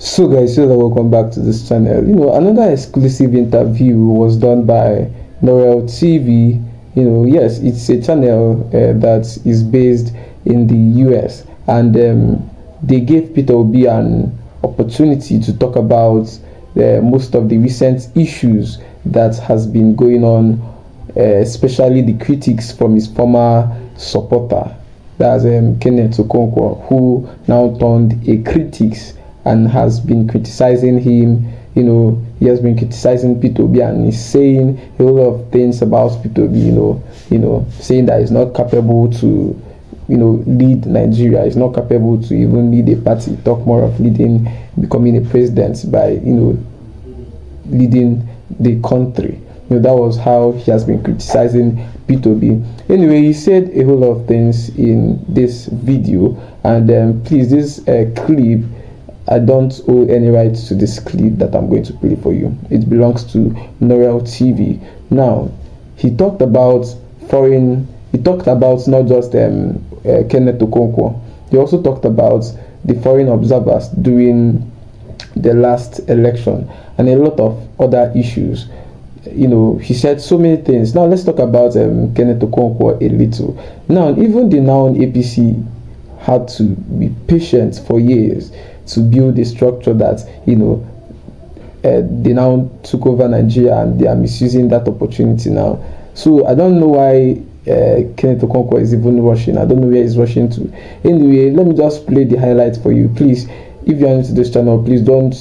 So guys, welcome back to this channel. Another exclusive interview was done by Noiel TV. Yes, it's a channel that is based in the US, and they gave Peter Obi an opportunity to talk about most of the recent issues that has been going on, especially the critics from his former supporter, that's Kenneth Okonkwo, who now turned a critic and has been criticizing him. He has been criticizing Peter Obi, and he's saying a whole lot of things about Peter Obi, saying that he's not capable to lead Nigeria. He's not capable to even lead a party. Talk more of becoming a president by leading the country. That was how he has been criticizing Peter Obi. Anyway, he said a whole lot of things in this video, and please, this clip, I don't owe any rights to this clip that I'm going to play for you. It belongs to Noiel TV. Now, he talked about not just Kenneth Okonkwo. He also talked about the foreign observers during the last election and a lot of other issues. He said so many things. Now let's talk about Kenneth Okonkwo a little. Now, even the now APC had to be patient for years to build a structure that they now took over Nigeria, and they are misusing that opportunity now. So I don't know why Kenneth Okonkwo is even rushing. I don't know where he's rushing to. Anyway, let me just play the highlights for you. Please, if you're new to this channel, please don't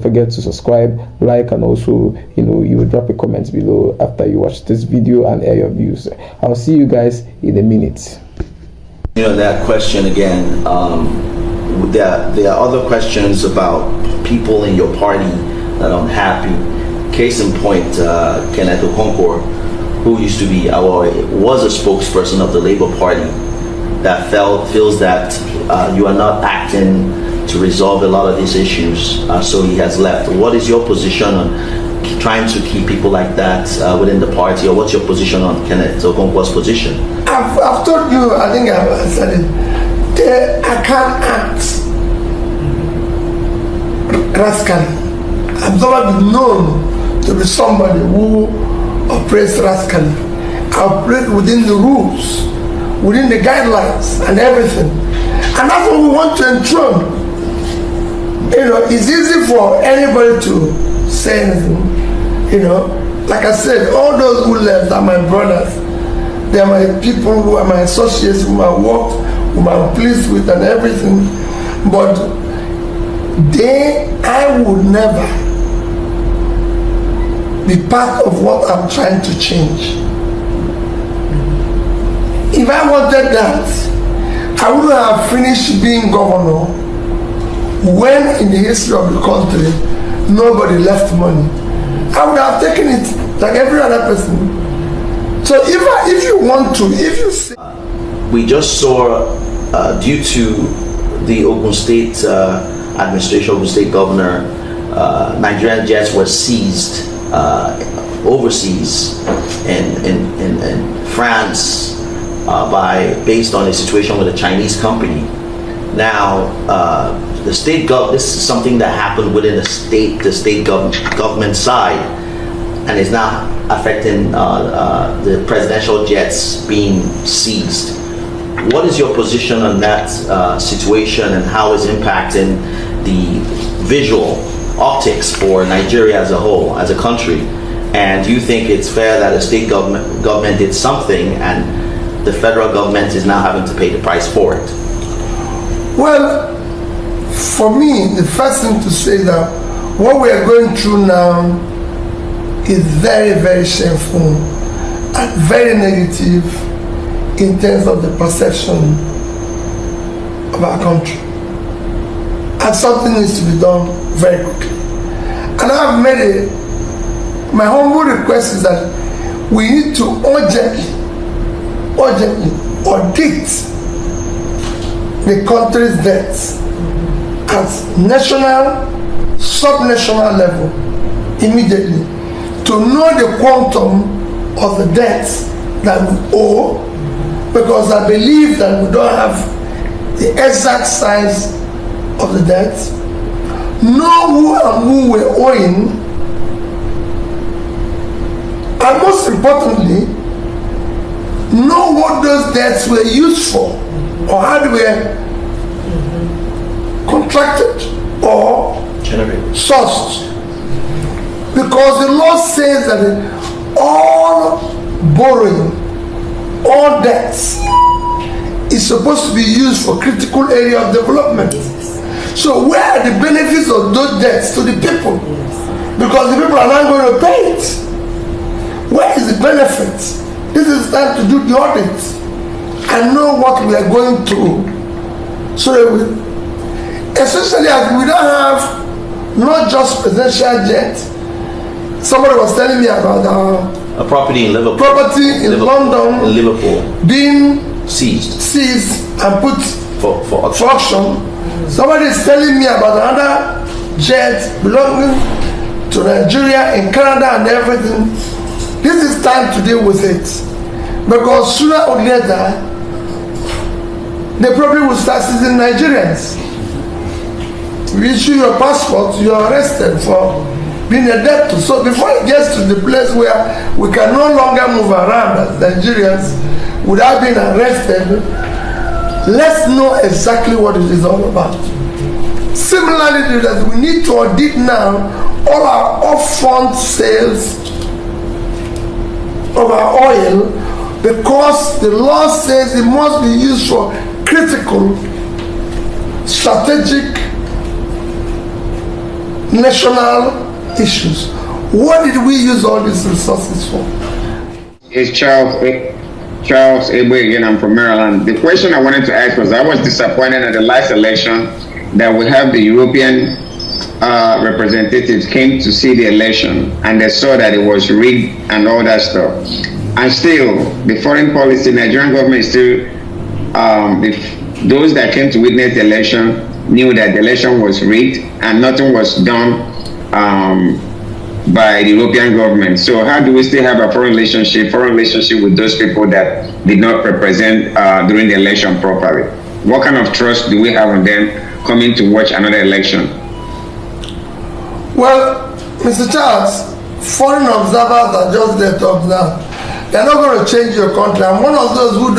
forget to subscribe, like, and also you will drop a comment below after you watch this video and air your views. I'll see you guys in a minute. That question again, there are other questions about people in your party that are unhappy. Case in point, Kenneth Okonkwo, who used to be was a spokesperson of the Labour Party, that feels that you are not acting to resolve a lot of these issues, so he has left. What is your position on trying to keep people like that within the party, or what's your position on Kenneth Okonkwo's position? I've told you, I think I've said it. I can't act rascally. I've never been known to be somebody who operates rascally. I operate within the rules, within the guidelines and everything. And that's what we want to enthrone. It's easy for anybody to say anything. Like I said, all those who left are my brothers. They are my people, who are my associates, whom I worked, whom I'm pleased with and everything. But I would never be part of what I'm trying to change. If I wanted that, I wouldn't have finished being governor when in the history of the country nobody left money. I would have taken it like every other person. So if you want to, if you say... We just saw, due to the Ogun State administration, Ogun State governor, Nigerian jets were seized overseas in France based on a situation with a Chinese company. Now, the state this is something that happened within the state government side, and is now affecting the presidential jets being seized. What is your position on that situation, and how is impacting the visual optics for Nigeria as a whole, as a country? And do you think it's fair that a state government did something and the federal government is now having to pay the price for it? Well, for me, the first thing to say that what we are going through now is very, very shameful and very negative in terms of the perception of our country. And something needs to be done very quickly. And I've made my humble request is that we need to urgently audit the country's debts at national, sub-national level immediately, to know the quantum of the debts that we owe, because I believe that we don't have the exact size of the debt. know who and who were owing, and most importantly, know what those debts were used for, or how they were contracted or sourced. Because the law says that all borrowing, all debts is supposed to be used for critical area of development. So where are the benefits of those debts to the people? Because the people are not going to pay it. Where is the benefit? This is time to do the audit and know what we are going through. So that we, especially as we don't have not just presidential jet. Somebody was telling me about a property in Liverpool. London, in Liverpool, being seized and put for auction. Somebody is telling me about another jet belonging to Nigeria in Canada and everything. This is time to deal with it, because sooner or later they probably will start seizing Nigerians. You issue your passport, you are arrested for being a debtor. So before it gets to the place where we can no longer move around as Nigerians without being arrested, let's know exactly what it is all about. Similarly, that we need to audit now all our upfront sales of our oil, because the law says it must be used for critical, strategic, national issues. What did we use all these resources for? It's Charles Ebo again. I'm from Maryland. The question I wanted to ask was, I was disappointed at the last election that we have the European representatives came to see the election and they saw that it was rigged and all that stuff. And still, the foreign policy, Nigerian government is still, those that came to witness the election knew that the election was rigged and nothing was done by the European government. So how do we still have a foreign relationship with those people that did not represent during the election properly? What kind of trust do we have on them coming to watch another election? Well, Mr. Charles, foreign observers are just there to observe. They're not going to change your country. I'm one of those who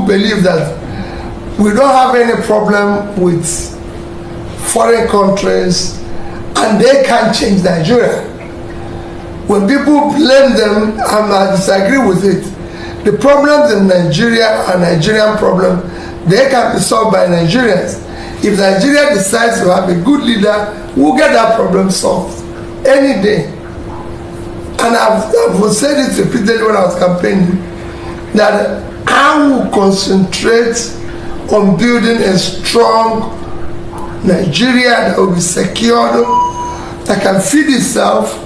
believe that we don't have any problem with foreign countries and they can't change Nigeria. When people blame them, I disagree with it. The problems in Nigeria are Nigerian problems. They can be solved by Nigerians. If Nigeria decides to have a good leader, we'll get that problem solved any day. And I've said it repeatedly when I was campaigning, that I will concentrate on building a strong Nigeria that will be secured, that can feed itself,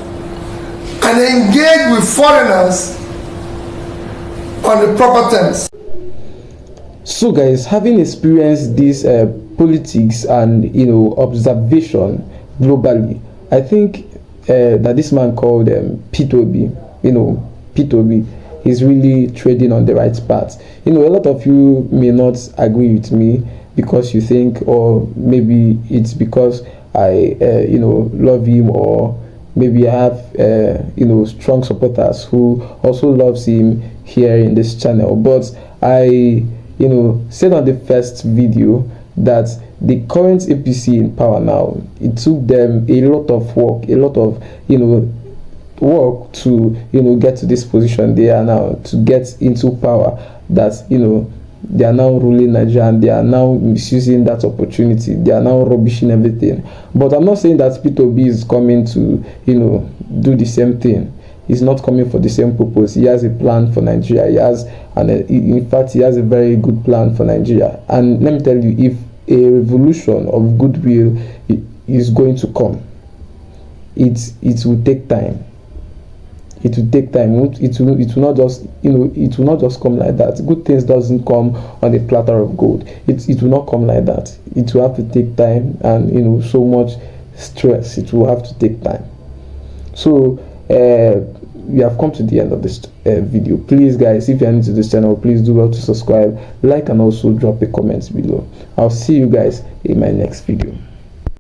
and engage with foreigners on the proper terms. So guys, having experienced this politics and observation globally, I think that this man called P2B, P2B is really trading on the right path. A lot of you may not agree with me because you think, or maybe it's because I love him, or maybe I have strong supporters who also loves him here in this channel. But I said on the first video that the current APC in power now, it took them a lot of work, work to get to this position they are now, to get into power, that they are now ruling Nigeria and they are now misusing that opportunity. They are now rubbishing everything. But I'm not saying that P2B is coming to do the same thing. He's not coming for the same purpose. He has a plan for Nigeria. He has, and in fact, he has a very good plan for Nigeria. And let me tell you, if a revolution of goodwill is going to come, it will take time. It will take time. It will not just it will not just come like that. Good things doesn't come on a platter of gold. It will not come like that. It will have to take time, and so much stress. It will have to take time. So we have come to the end of this video. Please guys, if you are new to this channel, please do well to subscribe, like, and also drop a comment below. I'll see you guys in my next video.